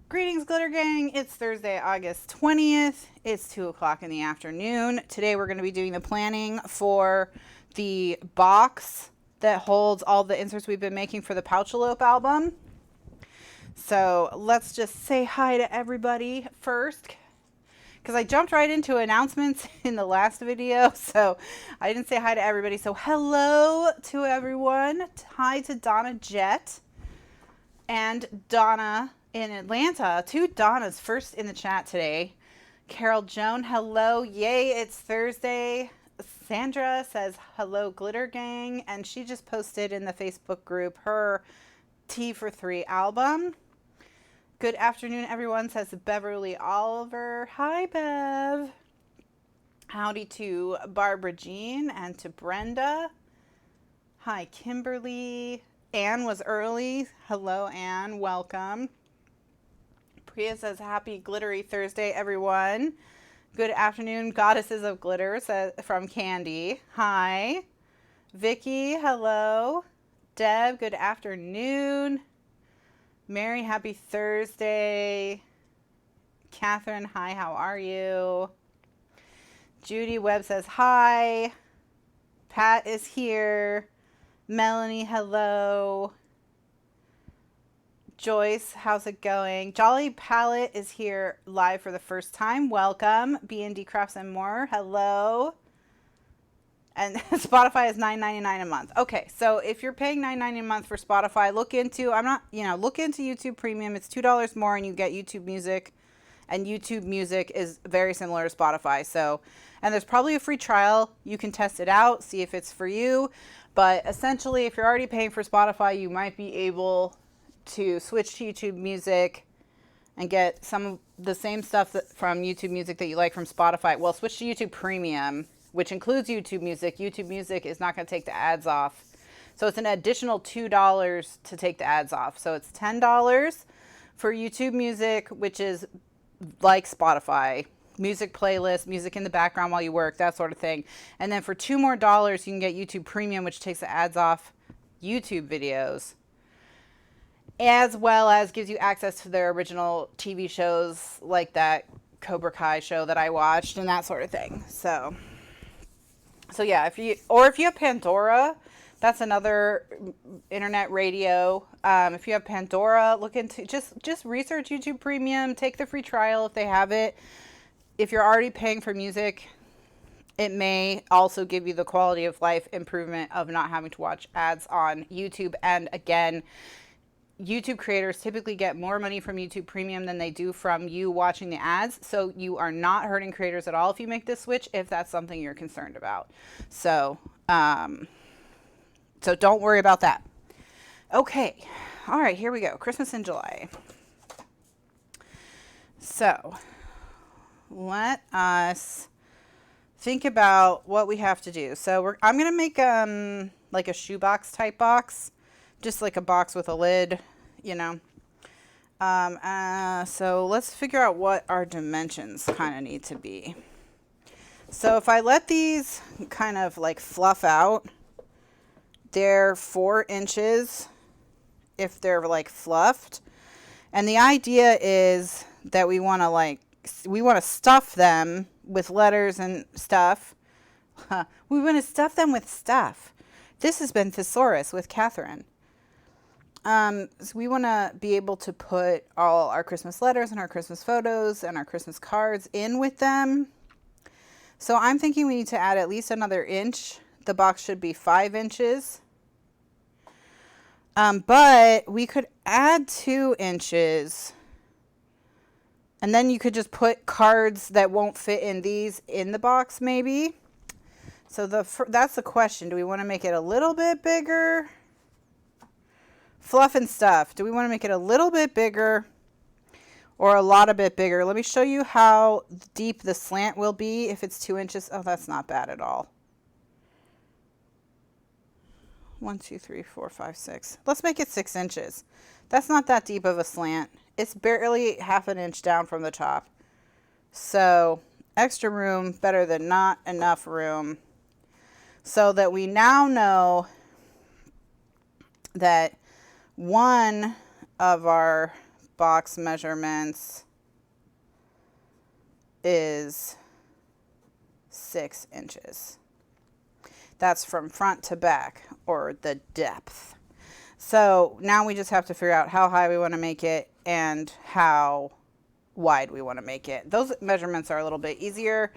Greetings, Glitter Gang. It's Thursday, August 20th. It's 2 o'clock in the afternoon. Today we're going to be doing the planning for the box that holds all the inserts we've been making for the Pouch-a-lope album. So let's just say hi to everybody first, because I jumped right into announcements in the last video, so I didn't say hi to everybody. So hello to everyone. Hi to Donna Jett and Donna in Atlanta. Two Donnas first in the chat today. Carol Joan, hello. Yay, it's Thursday. Sandra says hello, Glitter Gang, and she just posted in the Facebook group her T for 3 album. Good afternoon, everyone, says Beverly Oliver. Hi, Bev. Howdy to Barbara Jean and to Brenda. Hi, Kimberly. Anne was early. Hello, Anne. Welcome. Priya says happy glittery Thursday, everyone. Good afternoon, Goddesses of Glitter, says, from Candy. Hi. Vicky, hello. Deb, good afternoon. Mary, happy Thursday. Kathryn, hi, how are you? Judy Webb says hi. Pat is here. Melanie, hello. Joyce, how's it going? Jolly Palette is here live for the first time. Welcome. B&D Crafts and More, hello. And Spotify is $9.99 a month. Okay, so if you're paying $9.99 a month for Spotify, look into look into YouTube Premium. It's $2 more and you get YouTube Music. And YouTube Music is very similar to Spotify. So, and there's probably a free trial. You can test it out, see if it's for you. But essentially, if you're already paying for Spotify, you might be able to switch to YouTube Music and get some of the same stuff from YouTube Music that you like from Spotify. Well, switch to YouTube Premium, which includes YouTube Music. YouTube Music is not going to take the ads off. So it's an additional $2 to take the ads off. So it's $10 for YouTube Music, which is like Spotify. Music playlist, music in the background while you work, that sort of thing. And then for $2 more, you can get YouTube Premium, which takes the ads off YouTube videos, as well as gives you access to their original TV shows like that Cobra Kai show that I watched and that sort of thing. So yeah, if you have Pandora, that's another internet radio. If you have Pandora, look into just research YouTube Premium, take the free trial if they have it. If you're already paying for music, it may also give you the quality of life improvement of not having to watch ads on YouTube. And again, YouTube creators typically get more money from YouTube Premium than they do from you watching the ads. So you are not hurting creators at all if you make this switch, if that's something you're concerned about. So don't worry about that. Okay. All right, here we go. Christmas in July. So let us think about what we have to do. So I'm going to make like a shoebox type box, just like a box with a lid, you know. So let's figure out what our dimensions kind of need to be. So if I let these kind of like fluff out, they're 4 inches if they're like fluffed. And the idea is that we want to stuff them with letters and stuff. We want to stuff them with stuff. This has been Thesaurus with Kathryn. So we want to be able to put all our Christmas letters and our Christmas photos and our Christmas cards in with them. So I'm thinking we need to add at least another inch. The box should be 5 inches. But we could add 2 inches. And then you could just put cards that won't fit in these in the box maybe. So that's the question. Do we want to make it a little bit bigger? Fluff and stuff. Do we want to make it a little bit bigger or a lot of bit bigger? Let me show you how deep the slant will be if it's 2 inches. Oh, that's not bad at all. 1, 2, 3, 4, 5, 6. Let's make it 6 inches. That's not that deep of a slant. It's barely half an inch down from the top. So extra room, better than not enough room. So that we now know that one of our box measurements is 6 inches. That's from front to back, or the depth. So now we just have to figure out how high we want to make it and how wide we want to make it. Those measurements are a little bit easier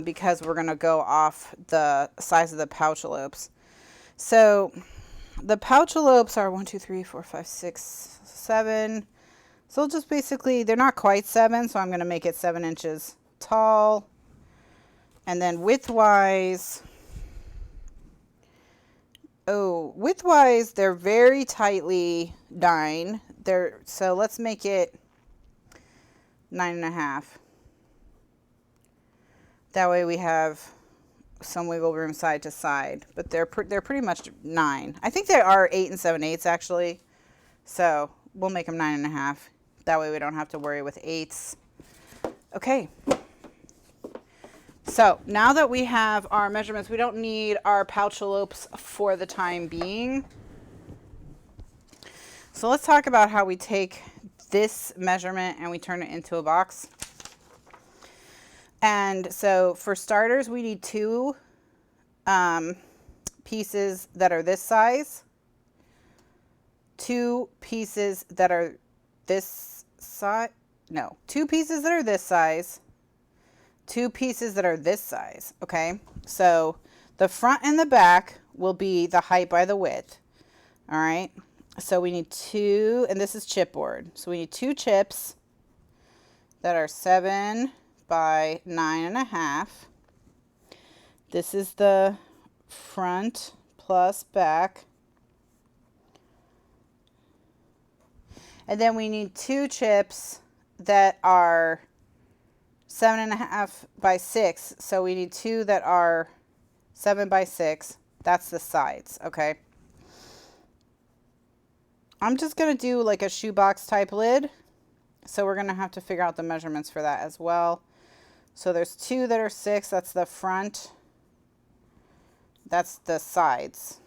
because we're going to go off the size of the pouch-a-lopes. So the pouch-a-lopes are 1, 2, 3, 4, 5, 6, 7. So just basically, they're not quite 7, so I'm going to make it 7 inches tall. And then width-wise, they're very tightly 9. So let's make it 9.5. That way we have some wiggle room side to side, but they're pretty much 9. I think they are 8 7/8 actually. So we'll make them 9.5. That way we don't have to worry with 8s. Okay. So now that we have our measurements, we don't need our pouch-a-lopes for the time being. So let's talk about how we take this measurement and we turn it into a box. And so for starters, we need 2 pieces that are this size, 2 pieces that are this size, 2 pieces that are this size, 2 pieces that are this size, okay? So the front and the back will be the height by the width, all right? So we need 2, and this is chipboard. So we need 2 chips that are 7 by 9.5. This is the front plus back. And then we need 2 chips that are 7.5 by 6. So we need 2 that are 7 by 6. That's the sides, okay? I'm just going to do like a shoebox type lid. So we're going to have to figure out the measurements for that as well. So there's 2 that are 6. That's the front. That's the sides.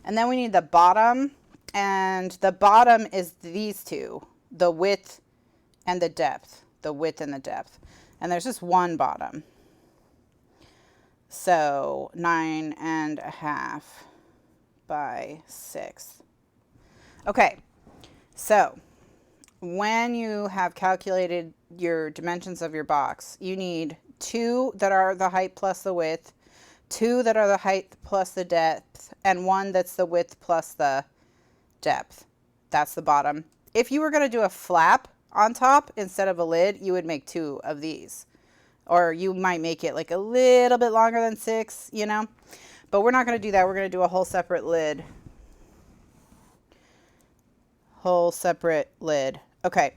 And then we need the bottom. And the bottom is these 2. The width and the depth. The width and the depth. And there's just one bottom. So 9.5 by 6. Okay. So when you have calculated your dimensions of your box, you need 2 that are the height plus the width, 2 that are the height plus the depth, and 1 that's the width plus the depth. That's the bottom. If you were going to do a flap on top instead of a lid, you would make 2 of these. Or you might make it like a little bit longer than 6, you know. But we're not going to do that. We're going to do a whole separate lid. Whole separate lid. Okay.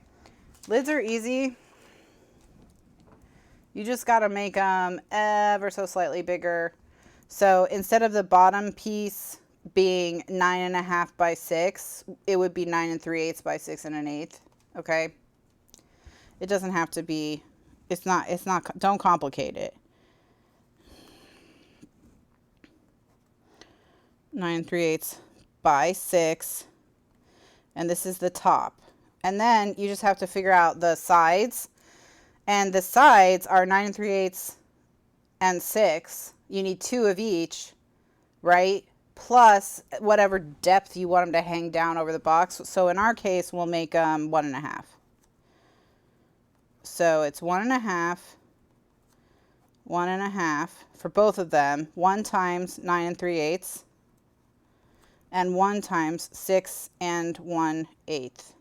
Lids are easy. You just got to make them ever so slightly bigger. So instead of the bottom piece being 9.5 by 6, it would be 9 3/8 by 6 1/8. Okay. It doesn't have to be, it's not, don't complicate it. 9 3/8 by 6. And this is the top. And then you just have to figure out the sides. And the sides are 9 3/8 and 6. You need 2 of each, right? Plus whatever depth you want them to hang down over the box. So in our case, we'll make 1.5. So it's 1.5, 1.5 for both of them. 1 times 9 3/8. And 1 times 6 1/8.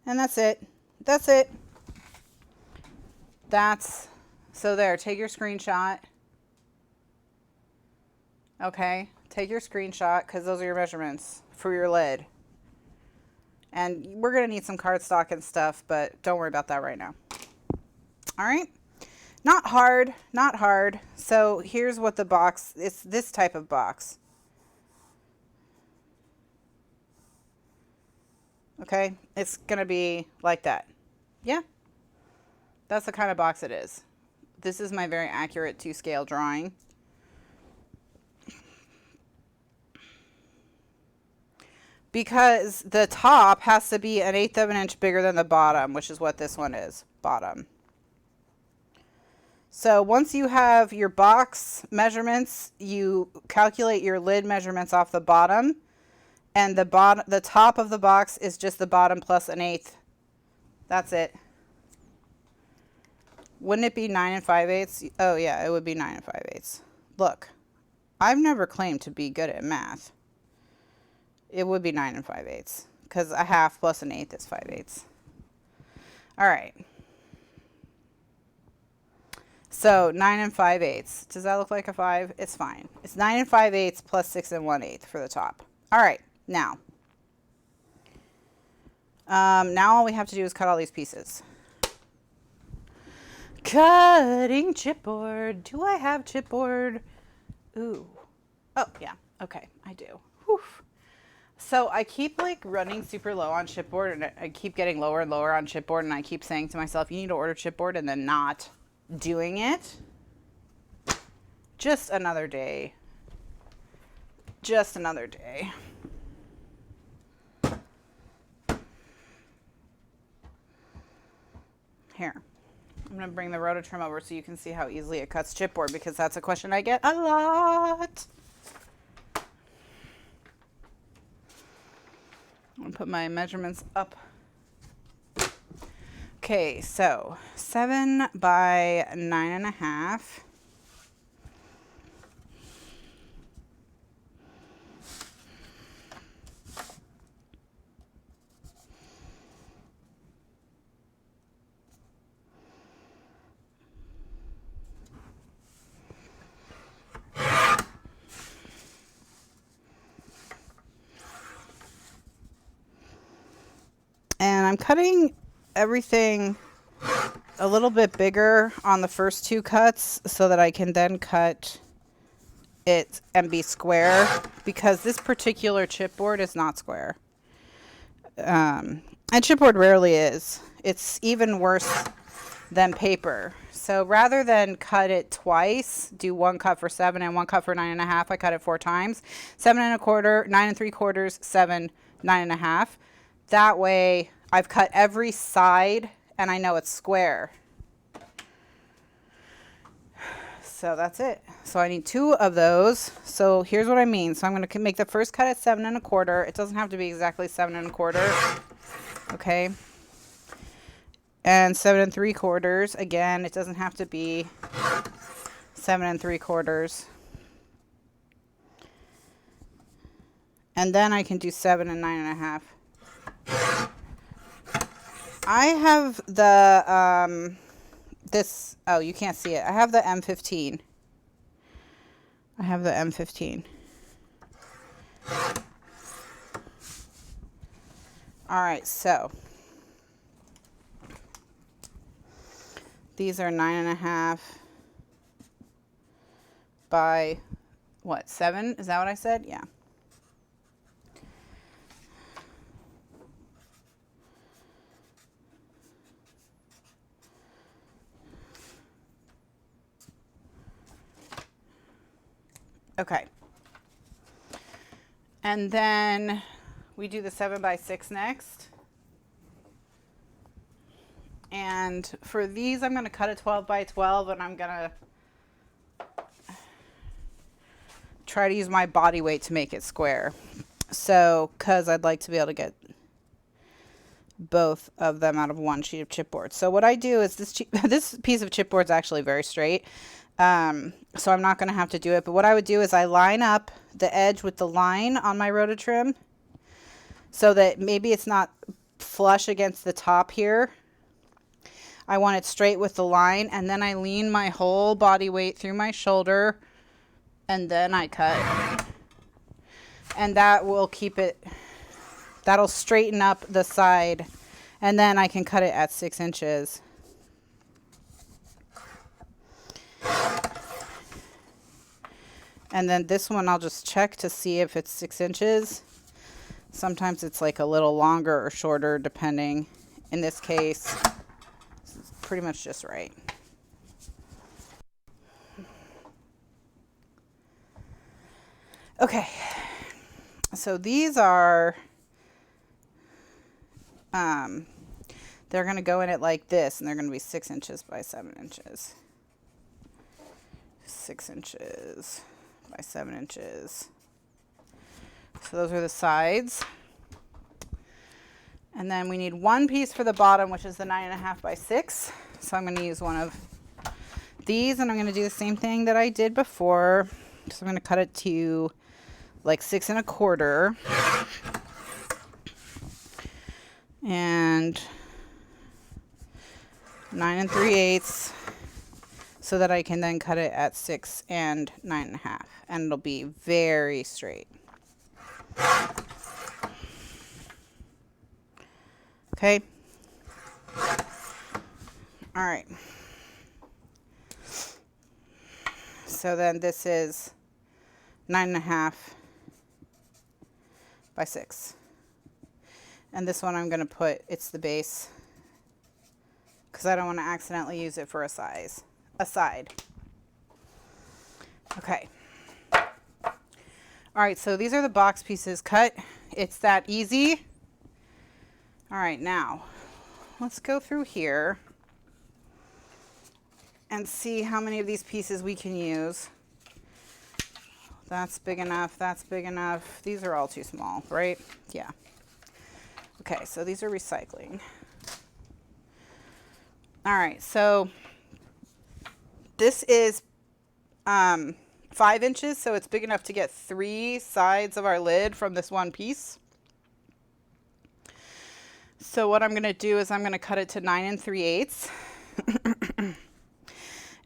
And that's it. That's it. So there, take your screenshot. Okay, take your screenshot because those are your measurements for your lid. And we're going to need some cardstock and stuff, but don't worry about that right now. All right. Not hard, not hard. So here's what the box, it's this type of box. Okay, it's going to be like that. Yeah, that's the kind of box it is. This is my very accurate 2-scale drawing. because the top has to be 1/8 of an inch bigger than the bottom, which is what this one is, bottom. So once you have your box measurements, you calculate your lid measurements off the bottom, and the top of the box is just the bottom plus 1/8. That's it. Wouldn't it be 9 5/8? Oh yeah, it would be 9 5/8. Look, I've never claimed to be good at math. It would be 9 5/8 because 1/2 plus 1/8 is 5/8. All right. So 9 5/8. Does that look like a 5? It's fine. It's 9 5/8 plus 6 1/8 for the top. All right. Now all we have to do is cut all these pieces. Cutting chipboard. Do I have chipboard? Ooh. Oh, yeah. Okay, I do. Whew. So I keep like running super low on chipboard, and I keep getting lower and lower on chipboard, and I keep saying to myself, you need to order chipboard, and then not doing it. Just another day. Just another day. Here. I'm going to bring the rototrim over so you can see how easily it cuts chipboard, because that's a question I get a lot. I'm going to put my measurements up. Okay, so 7 by 9.5. And I'm cutting everything a little bit bigger on the first 2 cuts so that I can then cut it and be square, because this particular chipboard is not square. And chipboard rarely is. It's even worse than paper. So rather than cut it twice, do 1 cut for 7 and 1 cut for 9.5, I cut it 4 times. 7 1/4, 9 3/4, 7, 9.5. That way I've cut every side and I know it's square. So that's it. So I need 2 of those. So here's what I mean. So I'm going to make the first cut at 7 1/4. It doesn't have to be exactly 7 1/4. Okay. And 7 3/4. Again, it doesn't have to be 7 3/4. And then I can do 7 and 9.5. I have the, oh, you can't see it. I have the M15. I have the M15. All right, so these are 9.5 by what, 7? Is that what I said? Yeah. Okay. And then we do the 7 by 6 next. And for these, I'm going to cut a 12 by 12, and I'm going to try to use my body weight to make it square. So, because I'd like to be able to get both of them out of one sheet of chipboard. So what I do is this piece of chipboard is actually very straight. So I'm not going to have to do it. But what I would do is I line up the edge with the line on my rototrim so that maybe it's not flush against the top here. I want it straight with the line, and then I lean my whole body weight through my shoulder, and then I cut. And that will keep it, that'll straighten up the side, and then I can cut it at 6 inches. And then this one I'll just check to see if it's 6 inches. Sometimes it's like a little longer or shorter depending. In this case, it's pretty much just right. Okay, so these are they're going to go in it like this, and they're going to be 6 inches by 7 inches. 6 inches by 7 inches. So those are the sides. And then we need one piece for the bottom, which is the 9.5 by 6. So I'm going to use one of these, and I'm going to do the same thing that I did before. So I'm going to cut it to like 6 1/4. And 9 3/8, so that I can then cut it at 6 and 9.5, and it'll be very straight. Okay. All right. So then this is 9.5 by 6. And this one I'm going to put, it's the base, because I don't want to accidentally use it for a side. Okay. All right, so these are the box pieces cut. It's that easy. All right, now let's go through here and see how many of these pieces we can use. That's big enough, that's big enough. These are all too small, right? Yeah. Okay, so these are recycling. All right, so this is 5 inches, so it's big enough to get 3 sides of our lid from this one piece. So what I'm going to do is I'm going to cut it to 9 3/8. And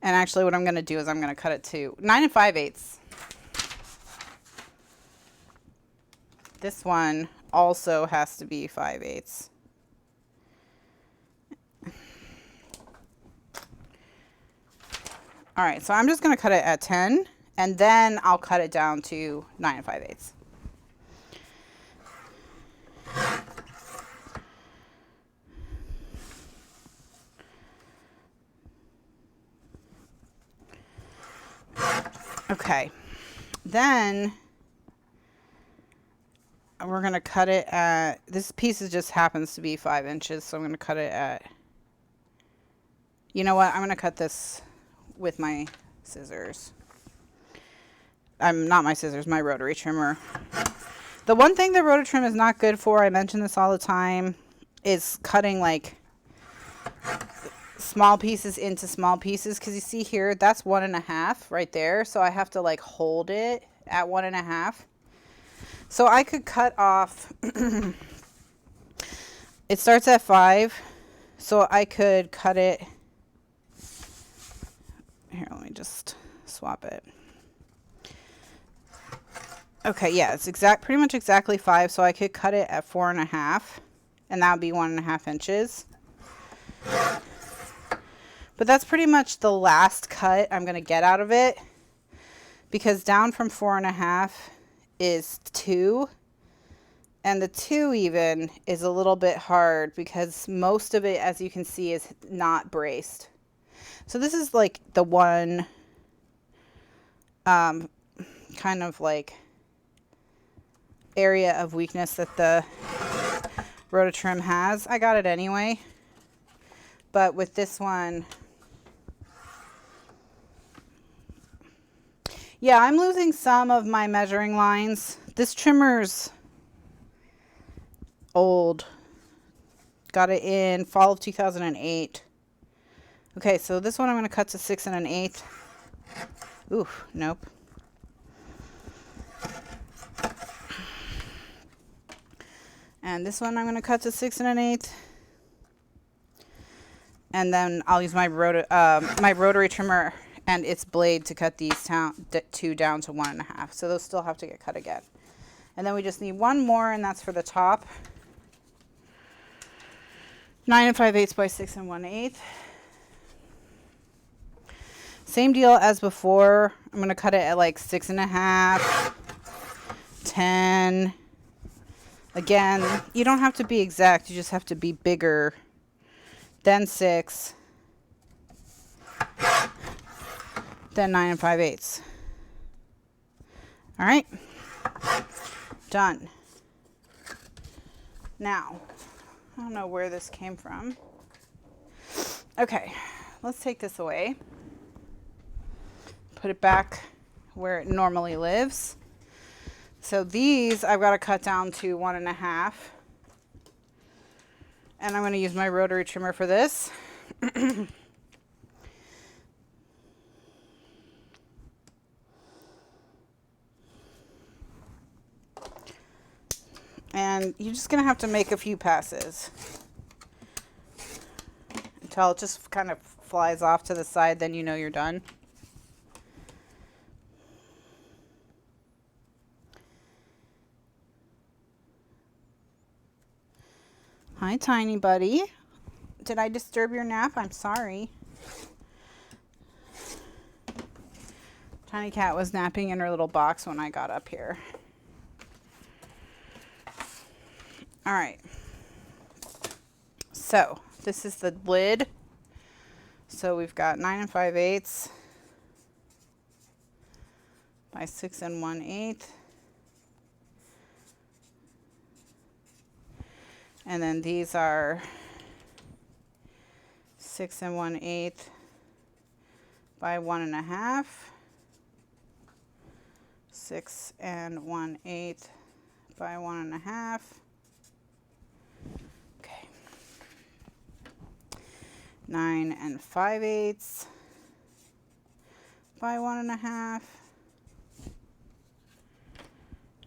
actually what I'm going to do is I'm going to cut it to 9 5/8. This one also has to be 5/8. All right, so I'm just going to cut it at 10, and then I'll cut it down to 9 5/8. Okay, then we're going to cut it at, this piece just happens to be 5 inches, so I'm going to cut it at, you know what, I'm going to cut this with my scissors. Not my scissors, my rotary trimmer. The one thing the rotary trim is not good for, I mention this all the time, is cutting like small pieces into small pieces, because you see here, that's 1.5 right there, so I have to like hold it at 1.5. So I could cut off, it starts at 5, so I could cut it, here, let me just swap it. Okay, yeah, it's pretty much exactly 5, so I could cut it at 4.5, and that would be 1.5 inches. But that's pretty much the last cut I'm going to get out of it, because down from 4.5 is 2, and the 2 even is a little bit hard because most of it, as you can see, is not braced. So this is like the one kind of like area of weakness that the Rototrim has. I got it anyway, but with this one, yeah, I'm losing some of my measuring lines. This trimmer's old. Got it in fall of 2008. Okay, so this one I'm going to cut to 6 1/8. Ooh, nope. And this one I'm going to cut to 6 1/8. And then I'll use my rotary trimmer and its blade to cut these two down to 1.5. So those still have to get cut again. And then we just need one more, and that's for the top. 9 5/8 by 6 1/8. Same deal as before. I'm going to cut it at like 6 1/2, 10. Again, you don't have to be exact. You just have to be bigger than 6. Then 9 5/8. All right, done. Now, I don't know where this came from. Okay, let's take this away. Put it back where it normally lives. So these I've got to cut down to 1.5. And I'm going to use my rotary trimmer for this. And you're just going to have to make a few passes until it just kind of flies off to the side, then you know you're done. Hi, tiny buddy. Did I disturb your nap? I'm sorry. Tiny cat was napping in her little box when I got up here. All right. So this is the lid. So we've got 9 5/8 by 6 1/8. And then these are 6 1/8 by 1.5. 6 1/8 by 1.5. Okay. 9 5/8 by 1.5.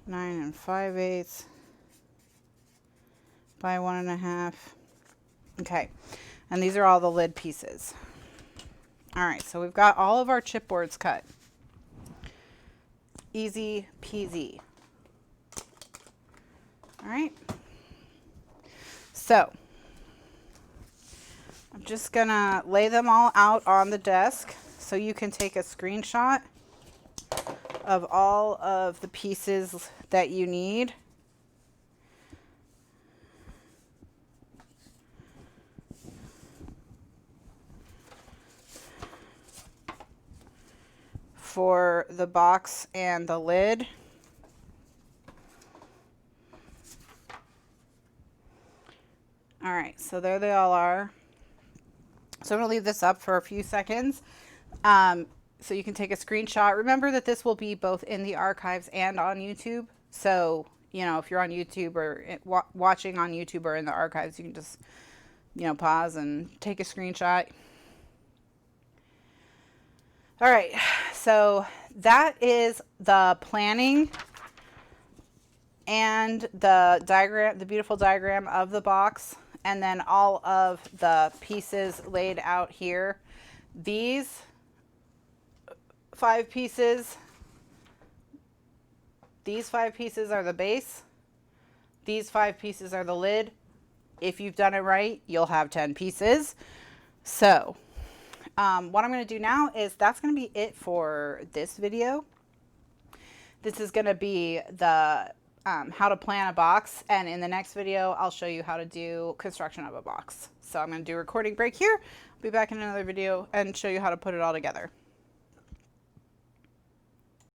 9 5/8 by 1.5. Okay, and these are all the lid pieces. All right, so we've got all of our chipboards cut. Easy peasy. All right, so I'm just gonna lay them all out on the desk so you can take a screenshot of all of the pieces that you need. For the box and the lid. All right, so there they all are. So I'm gonna leave this up for a few seconds so you can take a screenshot. Remember that this will be both in the archives and on YouTube. So, you know, if you're on YouTube or watching on YouTube or in the archives, you can just, you know, pause and take a screenshot. All right, so that is the planning and the diagram, the beautiful diagram of the box, and then all of the pieces laid out here. These 5 pieces, these 5 pieces are the base. These 5 pieces are the lid. If you've done it right, you'll have 10 pieces. So what I'm going to do now is that's going to be it for this video. This is going to be the how to plan a box, and in the next video I'll show you how to do construction of a box. So I'm going to do a recording break here. I'll be back in another video and show you how to put it all together.